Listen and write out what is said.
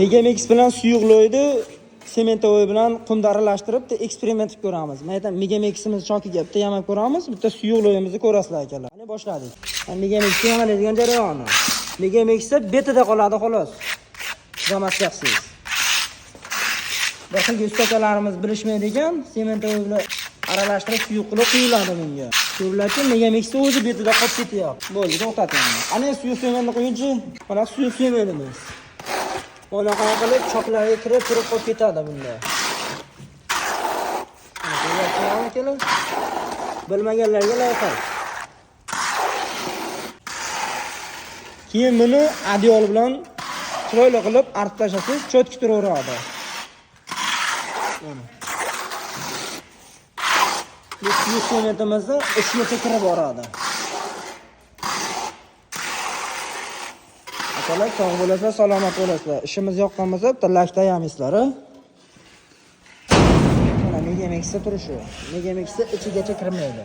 Megamix bilan suyuqloyni sementovoy bilan qumda aralashtirib eksperiment qilib ko'ramiz. Men aytaman, Megamiximiz chokiga bitta yamab ko'ramiz, bitta suyuqloyimizni ko'rasizlar akalar. Mana boshladik. Megamixni yamaydigan jarayoni. Megamixda betida qoladi xolos. Zamatchaqsiz. Boshqa ustalarimiz bilishmaydi ekan, sementovoy bilan aralashtirib suyuq qilib quyiladi bunga. Ko'riladi, Megamixni o'zi betida qolib ketyapti. Bo'ldi, to'xtating. Ana suyuq semenni qo'yinchi, mana suyuq semenimiz. Mana qanaqa qilib choklarga kirib turib qolib ketadi bunda. Bilmaganlarga lavha. Keyin buni adyol bilan chiroyli qilib artib tashlasangiz, cho'tki turaveradi. Mana. Bu suyuq sementimizda ichgacha kirib boradi. Akalar, sog' bo'lasizlar, salomat bo'lasizlar. Ishimiz yoqqan bo'lsa, bitta like tayamizlar. Mana Megamixda turishi. Megamixda ichigacha kirmaydi.